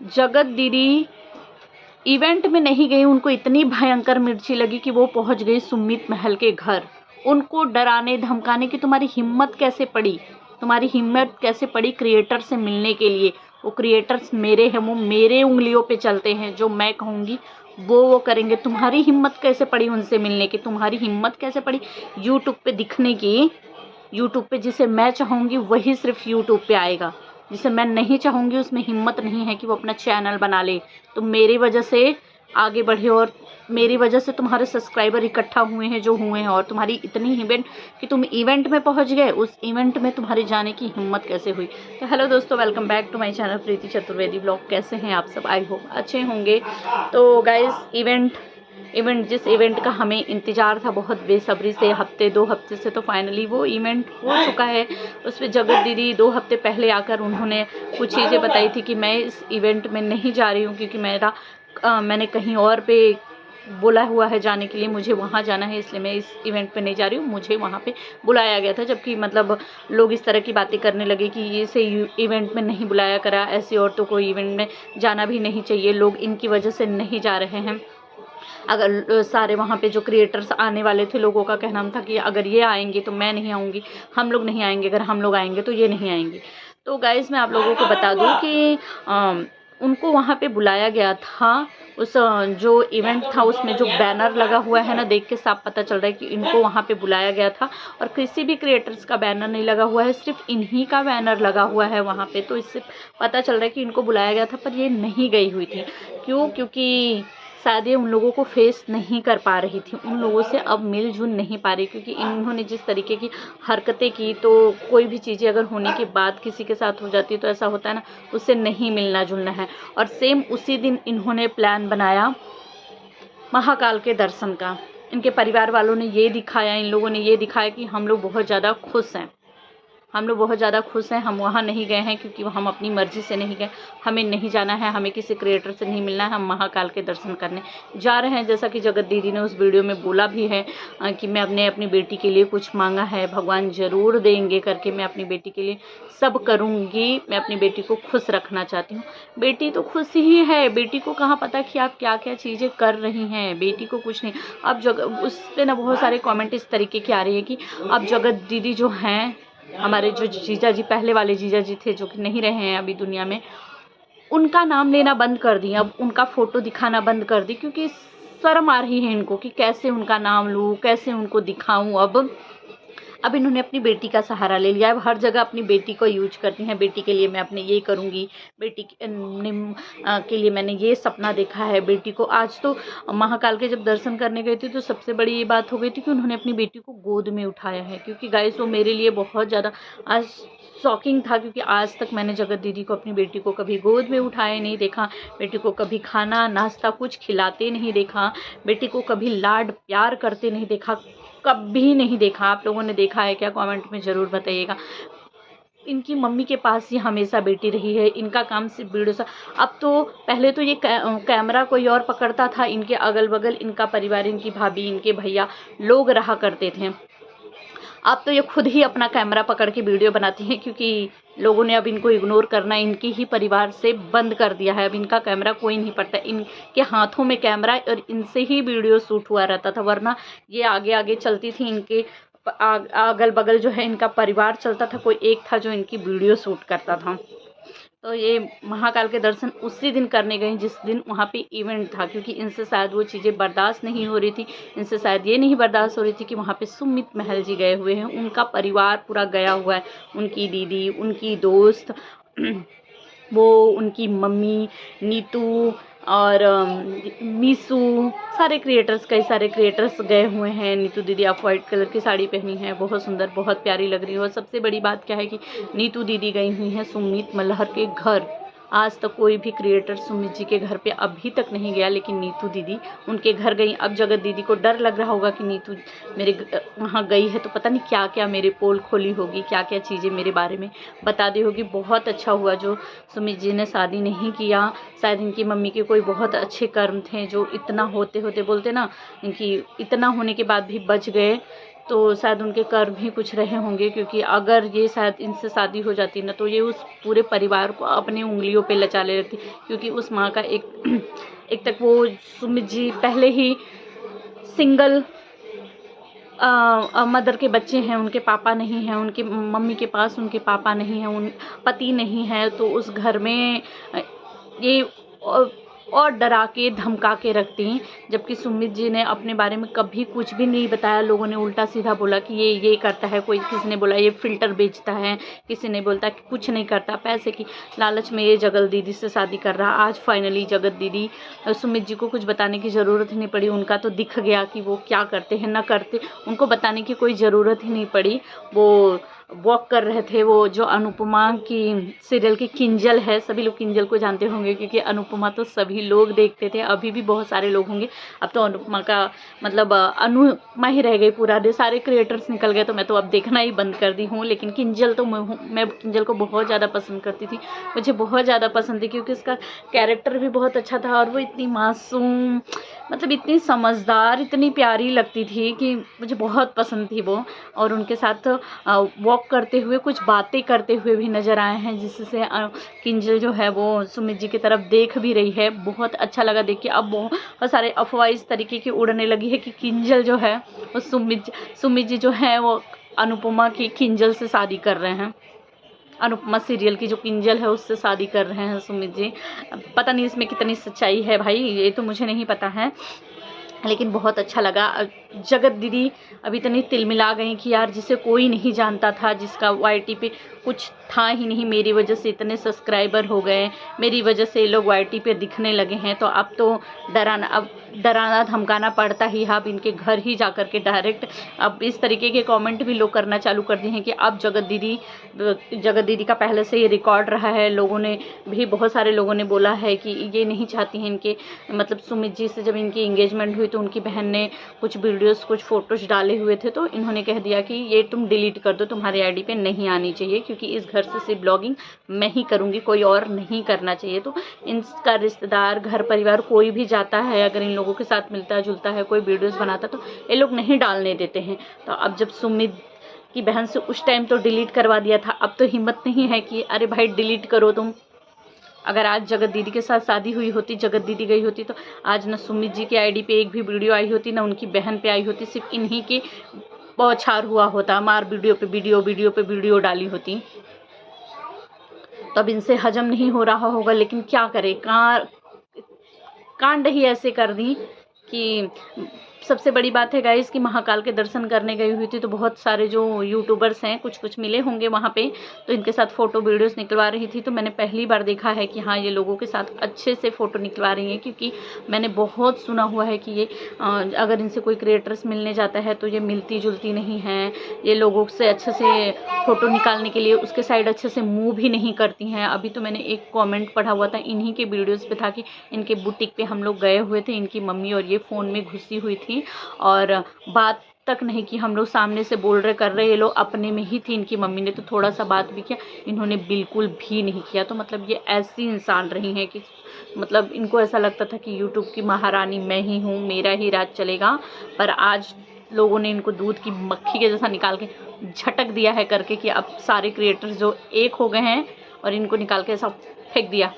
जगत दीदी इवेंट में नहीं गई, उनको इतनी भयंकर मिर्ची लगी कि वो पहुंच गई सुमित महल के घर। उनको डराने धमकाने की तुम्हारी हिम्मत कैसे पड़ी, तुम्हारी हिम्मत कैसे पड़ी क्रिएटर से मिलने के लिए। वो क्रिएटर्स मेरे हैं, वो मेरे उंगलियों पे चलते हैं, जो मैं कहूँगी वो करेंगे। तुम्हारी हिम्मत कैसे पड़ी उनसे मिलने की, तुम्हारी हिम्मत कैसे पड़ी यूट्यूब पे दिखने की। यूट्यूब पे जिसे मैं चाहूँगी वही सिर्फ यूट्यूब पे आएगा, जिसे मैं नहीं चाहूँगी उसमें हिम्मत नहीं है कि वो अपना चैनल बना ले। तो मेरी वजह से आगे बढ़े और मेरी वजह से तुम्हारे सब्सक्राइबर इकट्ठा हुए हैं जो हुए हैं, और तुम्हारी इतनी इवेंट कि तुम इवेंट में पहुंच गए, उस इवेंट में तुम्हारे जाने की हिम्मत कैसे हुई। तो हेलो दोस्तों, welcome back to my channel Preeti Chaturvedi blog. कैसे हैं आप सब? आई होप अच्छे होंगे। तो गाइस इवेंट जिस इवेंट का हमें इंतज़ार था बहुत बेसब्री से, हफ्ते 2 हफ्ते से, तो फाइनली वो इवेंट हो चुका है। उस पर जगत दीदी 2 हफ्ते पहले आकर उन्होंने कुछ चीज़ें बताई थी कि मैं इस इवेंट में नहीं जा रही हूँ क्योंकि मैंने कहीं और पे बोला हुआ है जाने के लिए, मुझे वहाँ जाना है, इसलिए मैं इस इवेंट पे नहीं जा रही हूँ। मुझे वहाँ पे बुलाया गया था, जबकि मतलब लोग इस तरह की बातें करने लगे कि इसे इवेंट में नहीं बुलाया करा, ऐसी औरतों को इवेंट में जाना भी नहीं चाहिए, लोग इनकी वजह से नहीं जा रहे हैं। अगर सारे वहाँ पे जो क्रिएटर्स आने वाले थे, लोगों का कहना था कि अगर ये आएंगे तो मैं नहीं आऊँगी, हम लोग नहीं आएंगे, अगर हम लोग आएंगे तो ये नहीं आएंगे। तो गाइस मैं आप लोगों को बता दूँ कि उनको वहाँ पे बुलाया गया था। उस जो इवेंट था उसमें जो बैनर लगा हुआ है ना, देख के साफ पता चल रहा है कि इनको वहाँ पे बुलाया गया था, और किसी भी क्रिएटर्स का बैनर नहीं लगा हुआ है, सिर्फ इन्हीं का बैनर लगा हुआ है वहाँ पे। तो इससे पता चल रहा है कि इनको बुलाया गया था, पर ये नहीं गई हुई थी। क्यों? क्योंकि शायद ये उन लोगों को फेस नहीं कर पा रही थी, उन लोगों से अब मिलजुल नहीं पा रही, क्योंकि इन्होंने जिस तरीके की हरकतें की, तो कोई भी चीज़ें अगर होने के बाद किसी के साथ हो जाती है तो ऐसा होता है ना, उससे नहीं मिलना जुलना है। और सेम उसी दिन इन्होंने प्लान बनाया महाकाल के दर्शन का। इनके परिवार वालों ने ये दिखाया, इन लोगों ने ये दिखाया कि हम लोग बहुत ज़्यादा खुश हैं, हम लोग बहुत ज़्यादा खुश हैं, हम वहाँ नहीं गए हैं क्योंकि हम अपनी मर्ज़ी से नहीं गए, हमें नहीं जाना है, हमें किसी क्रिएटर से नहीं मिलना है, हम महाकाल के दर्शन करने जा रहे हैं। जैसा कि जगत दीदी ने उस वीडियो में बोला भी है कि मैं अपनी बेटी के लिए कुछ मांगा है, भगवान ज़रूर देंगे करके, मैं अपनी बेटी के लिए सब करूँगी, मैं अपनी बेटी को खुश रखना चाहती हूँ। बेटी तो खुश ही है, बेटी को कहाँ पता कि आप क्या क्या चीज़ें कर रही हैं, बेटी को कुछ नहीं। अब उस पर ना बहुत सारे कॉमेंट इस तरीके के आ रही है कि अब जगत दीदी जो हैं, हमारे जो जीजा जी, पहले वाले जीजा जी थे जो कि नहीं रहे हैं अभी दुनिया में, उनका नाम लेना बंद कर दिया, अब उनका फ़ोटो दिखाना बंद कर दी, क्योंकि शर्म आ रही है इनको कि कैसे उनका नाम लूँ, कैसे उनको दिखाऊं। अब इन्होंने अपनी बेटी का सहारा ले लिया, अब हर जगह अपनी बेटी को यूज करती हैं। बेटी के लिए मैं अपने ये करूँगी, बेटी के लिए मैंने ये सपना देखा है। बेटी को आज तो महाकाल के जब दर्शन करने गई थी तो सबसे बड़ी ये बात हो गई थी कि उन्होंने अपनी बेटी को गोद में उठाया है, क्योंकि गाइस वो मेरे लिए बहुत ज़्यादा आज शॉकिंग था, क्योंकि आज तक मैंने जगत दीदी को, अपनी बेटी को कभी गोद में उठाए नहीं देखा, बेटी को कभी खाना नाश्ता कुछ खिलाते नहीं देखा, बेटी को कभी लाड प्यार करते नहीं देखा, कभी नहीं देखा। आप लोगों ने देखा है क्या? कमेंट में ज़रूर बताइएगा। इनकी मम्मी के पास ही हमेशा बेटी रही है, इनका काम सिर्फ वीडियो सा। अब तो पहले तो ये कैमरा कोई और पकड़ता था, इनके अगल बगल इनका परिवार, इनकी भाभी, इनके भैया लोग रहा करते थे। अब तो ये खुद ही अपना कैमरा पकड़ के वीडियो बनाती हैं, क्योंकि लोगों ने अब इनको इग्नोर करना इनके ही परिवार से बंद कर दिया है। अब इनका कैमरा कोई नहीं पड़ता, इनके हाथों में कैमरा और इनसे ही वीडियो शूट हुआ रहता था, वरना ये आगे आगे चलती थी, इनके अगल बगल जो है इनका परिवार चलता था, कोई एक था जो इनकी वीडियो शूट करता था। तो ये महाकाल के दर्शन उसी दिन करने गई जिस दिन वहाँ पे इवेंट था, क्योंकि इनसे शायद वो चीज़ें बर्दाश्त नहीं हो रही थी, इनसे शायद ये नहीं बर्दाश्त हो रही थी कि वहाँ पे सुमित महल जी गए हुए हैं, उनका परिवार पूरा गया हुआ है, उनकी दीदी, उनकी दोस्त वो उनकी मम्मी नीतू और मीसू, सारे क्रिएटर्स, कई सारे क्रिएटर्स गए हुए हैं। नीतू दीदी आप वाइट कलर की साड़ी पहनी है, बहुत सुंदर, बहुत प्यारी लग रही है। और सबसे बड़ी बात क्या है कि नीतू दीदी गई हुई हैं सुमित मल्हर के घर। आज तक कोई भी क्रिएटर सुमित जी के घर पे अभी तक नहीं गया, लेकिन नीतू दीदी उनके घर गई। अब जगत दीदी को डर लग रहा होगा कि नीतू मेरे वहाँ गई है तो पता नहीं क्या क्या मेरे पोल खोली होगी, क्या क्या चीज़ें मेरे बारे में बता दी होगी। बहुत अच्छा हुआ जो सुमित जी ने शादी नहीं किया, शायद इनकी मम्मी के कोई बहुत अच्छे कर्म थे जो इतना होते होते, बोलते ना, इनकी इतना होने के बाद भी बच गए। तो शायद उनके कर्म ही कुछ रहे होंगे, क्योंकि अगर ये शायद इनसे शादी हो जाती ना तो ये उस पूरे परिवार को अपनी उंगलियों पे लचा ले रखती, क्योंकि उस माँ का एक एक तक वो सुमित जी पहले ही सिंगल मदर के बच्चे हैं, उनके पापा नहीं हैं, उनके मम्मी के पास उनके पापा नहीं हैं, उन पति नहीं है, तो उस घर में ये और डरा के धमका के रखती हैं। जबकि सुमित जी ने अपने बारे में कभी कुछ भी नहीं बताया, लोगों ने उल्टा सीधा बोला कि ये करता है, कोई किसी ने बोला ये फ़िल्टर बेचता है, किसी ने बोलता कि कुछ नहीं करता, पैसे की लालच में ये जगत दीदी से शादी कर रहा। आज फाइनली जगत दीदी, सुमित जी को कुछ बताने की ज़रूरत ही नहीं पड़ी, उनका तो दिख गया कि वो क्या करते हैं ना करते, उनको बताने की कोई ज़रूरत ही नहीं पड़ी। वो वॉक कर रहे थे, वो जो अनुपमा की सीरियल की किंजल है, सभी लोग किंजल को जानते होंगे क्योंकि अनुपमा तो सभी लोग देखते थे, अभी भी बहुत सारे लोग होंगे। अब तो अनुपमा का मतलब अनुपमा ही रह गई, पूरा डे सारे क्रिएटर्स निकल गए, तो मैं तो अब देखना ही बंद कर दी हूँ। लेकिन किंजल तो मैं किंजल को बहुत ज़्यादा पसंद करती थी, मुझे बहुत ज़्यादा पसंद थी क्योंकि उसका कैरेक्टर भी बहुत अच्छा था और वो इतनी मासूम, मतलब इतनी समझदार, इतनी प्यारी लगती थी कि मुझे बहुत पसंद थी वो। और उनके साथ वॉक करते हुए कुछ बातें करते हुए भी नज़र आए हैं, जिससे किंजल जो है वो सुमित जी की तरफ देख भी रही है। बहुत अच्छा लगा देख के। अब बहुत सारे अफवाह इस तरीके की उड़ने लगी है कि किंजल जो है वो सुमित जी जो है वो अनुपमा की किंजल से शादी कर रहे हैं, अनुपमा सीरियल की जो किंजल है उससे शादी कर रहे हैं सुमित जी। पता नहीं इसमें कितनी सच्चाई है भाई, ये तो मुझे नहीं पता है, लेकिन बहुत अच्छा लगा। जगत दीदी अभी इतनी तिलमिला गई कि यार जिसे कोई नहीं जानता था, जिसका वाईटी पे कुछ था ही नहीं, मेरी वजह से इतने सब्सक्राइबर हो गए, मेरी वजह से लोग वाईटी पे दिखने लगे हैं, तो अब तो डराना धमकाना पड़ता ही है। अब इनके घर ही जा कर के डायरेक्ट अब इस तरीके के कमेंट भी लोग करना चालू कर दिए हैं कि अब जगत दीदी का पहले से ये रिकॉर्ड रहा है। लोगों ने भी, बहुत सारे लोगों ने बोला है कि ये नहीं चाहती हैं इनके, मतलब सुमित जी से जब इनकी इंगेजमेंट हुई तो उनकी बहन ने कुछ वीडियोस कुछ फ़ोटोज़ डाले हुए थे, तो इन्होंने कह दिया कि ये तुम डिलीट कर दो, तुम्हारी आईडी पे नहीं आनी चाहिए, क्योंकि इस घर से सिर्फ ब्लॉगिंग मैं ही करूँगी, कोई और नहीं करना चाहिए। तो इनका रिश्तेदार, घर परिवार कोई भी जाता है, अगर इन लोगों के साथ मिलता जुलता है, कोई वीडियोज़ बनाता, तो ये लोग नहीं डालने देते हैं। तो अब जब सुमित की बहन से उस टाइम तो डिलीट करवा दिया था, अब तो हिम्मत नहीं है कि अरे भाई डिलीट करो तुम। अगर आज जगत दीदी के साथ शादी हुई होती, जगत दीदी गई होती, तो आज न सुमित जी की आईडी पे एक भी वीडियो आई होती, ना उनकी बहन पे आई होती, सिर्फ इन्हीं के बौछार हुआ होता, मार वीडियो पे वीडियो डाली होती। तब इनसे हजम नहीं हो रहा होगा, लेकिन क्या करे, कांड ही ऐसे कर दी कि सबसे बड़ी बात है गाइस कि महाकाल के दर्शन करने गई हुई थी, तो बहुत सारे जो यूट्यूबर्स हैं कुछ मिले होंगे वहाँ पे, तो इनके साथ फ़ोटो वीडियोस निकलवा रही थी। तो मैंने पहली बार देखा है कि हाँ, ये लोगों के साथ अच्छे से फ़ोटो निकलवा रही हैं, क्योंकि मैंने बहुत सुना हुआ है कि ये अगर इनसे कोई क्रिएटर्स मिलने जाता है तो ये मिलती जुलती नहीं है, ये लोगों से अच्छे से फ़ोटो निकालने के लिए उसके साइड अच्छे से मूव भी नहीं करती हैं। अभी तो मैंने एक कॉमेंट पढ़ा हुआ था इन्हीं के वीडियोज़ पे, था कि इनके बुटीक पे हम लोग गए हुए थे, इनकी मम्मी और ये फ़ोन में घुसी हुई थी और बात तक नहीं कि हम लोग सामने से बोल रहे कर रहे, ये लोग अपने में ही थी। इनकी मम्मी ने तो थोड़ा सा बात भी किया, इन्होंने बिल्कुल भी नहीं किया। तो मतलब ये ऐसी इंसान रही हैं कि मतलब इनको ऐसा लगता था कि यूट्यूब की महारानी मैं ही हूँ, मेरा ही राज चलेगा। पर आज लोगों ने इनको दूध की मक्खी के जैसा निकाल के झटक दिया है करके कि अब सारे क्रिएटर्स जो एक हो गए हैं और इनको निकाल के ऐसा फेंक दिया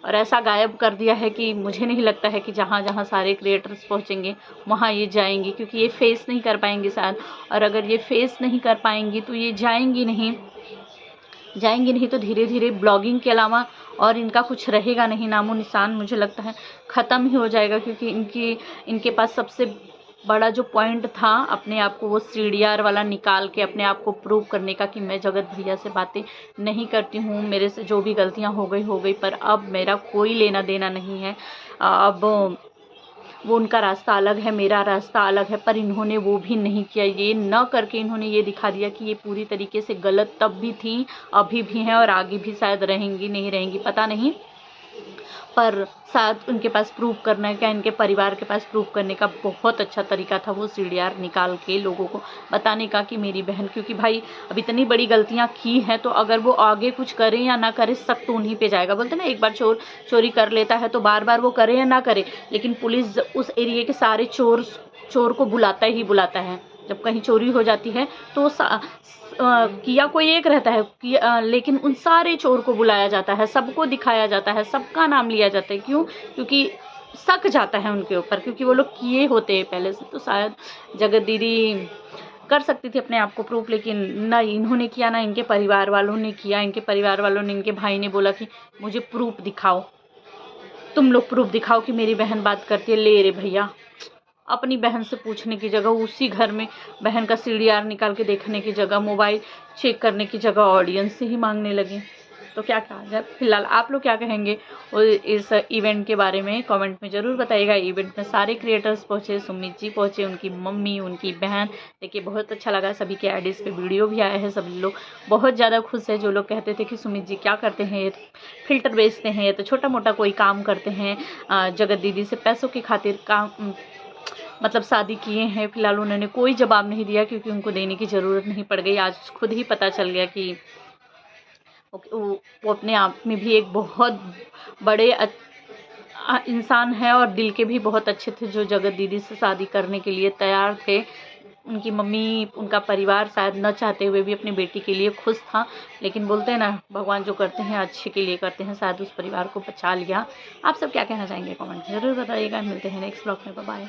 और ऐसा गायब कर दिया है कि मुझे नहीं लगता है कि जहाँ जहाँ सारे क्रिएटर्स पहुँचेंगे वहाँ ये जाएंगी, क्योंकि ये फेस नहीं कर पाएंगी शायद। और अगर ये फेस नहीं कर पाएंगी तो ये जाएंगी नहीं तो धीरे धीरे ब्लॉगिंग के अलावा और इनका कुछ रहेगा नहीं, नामो निशान मुझे लगता है ख़त्म ही हो जाएगा। क्योंकि इनके पास सबसे बड़ा जो पॉइंट था अपने आप को वो CDR वाला निकाल के अपने आप को प्रूव करने का कि मैं जगत भैया से बातें नहीं करती हूँ, मेरे से जो भी गलतियाँ हो गई, पर अब मेरा कोई लेना देना नहीं है। अब वो उनका रास्ता अलग है, मेरा रास्ता अलग है, पर इन्होंने वो भी नहीं किया। ये न करके इन्होंने ये दिखा दिया कि ये पूरी तरीके से गलत तब भी थी, अभी भी हैं और आगे भी शायद रहेंगी, नहीं रहेंगी पता नहीं, पर शायद उनके पास प्रूव करने का, इनके परिवार के पास प्रूव करने का बहुत अच्छा तरीका था वो CDR निकाल के लोगों को बताने का कि मेरी बहन, क्योंकि भाई अब इतनी बड़ी गलतियां की हैं तो अगर वो आगे कुछ करे या ना करे शक तो उन्हीं पे जाएगा। बोलते ना एक बार चोरी कर लेता है तो बार बार वो करे या ना करे, लेकिन पुलिस उस एरिया के सारे चोर को बुलाता ही बुलाता है। जब कहीं चोरी हो जाती है तो किया कोई एक रहता है लेकिन उन सारे चोर को बुलाया जाता है, सबको दिखाया जाता है, सबका नाम लिया जाता है। क्यों? क्योंकि शक जाता है उनके ऊपर, क्योंकि वो लोग किए होते हैं पहले से। तो शायद जगत दीदी कर सकती थी अपने आप को प्रूफ, लेकिन ना इन्होंने किया ना इनके परिवार वालों ने किया। इनके परिवार वालों ने, इनके भाई ने बोला कि मुझे प्रूफ दिखाओ, तुम लोग प्रूफ दिखाओ कि मेरी बहन बात करती है। ले रे भैया, अपनी बहन से पूछने की जगह, उसी घर में बहन का सीडीआर निकाल के देखने की जगह, मोबाइल चेक करने की जगह ऑडियंस से ही मांगने लगे। तो क्या कहा जाए? फिलहाल आप लोग क्या कहेंगे और इस इवेंट के बारे में कमेंट में ज़रूर बताइएगा। इवेंट में सारे क्रिएटर्स पहुँचे, सुमित जी पहुँचे, उनकी मम्मी, उनकी बहन। देखिए बहुत अच्छा लगा, सभी के आईडीज़ पे वीडियो भी आया है, सभी लोग बहुत ज़्यादा खुश है। जो लोग कहते थे कि सुमित जी क्या करते हैं, ये फिल्टर बेचते हैं, ये तो छोटा मोटा कोई काम करते हैं, जगत दीदी से पैसों की खातिर काम मतलब शादी किए हैं। फिलहाल उन्होंने कोई जवाब नहीं दिया, क्योंकि उनको देने की ज़रूरत नहीं पड़ गई। आज खुद ही पता चल गया कि वो अपने आप में भी एक बहुत बड़े इंसान है और दिल के भी बहुत अच्छे थे, जो जगत दीदी से शादी करने के लिए तैयार थे। उनकी मम्मी, उनका परिवार शायद न चाहते हुए भी अपनी बेटी के लिए खुश था, लेकिन बोलते हैं ना, भगवान जो करते हैं अच्छे के लिए करते हैं। शायद उस परिवार को बचा लिया। आप सब क्या कहना चाहेंगे कमेंट में ज़रूर बताइएगा। मिलते हैं नेक्स्ट ब्लॉग में। Bye bye.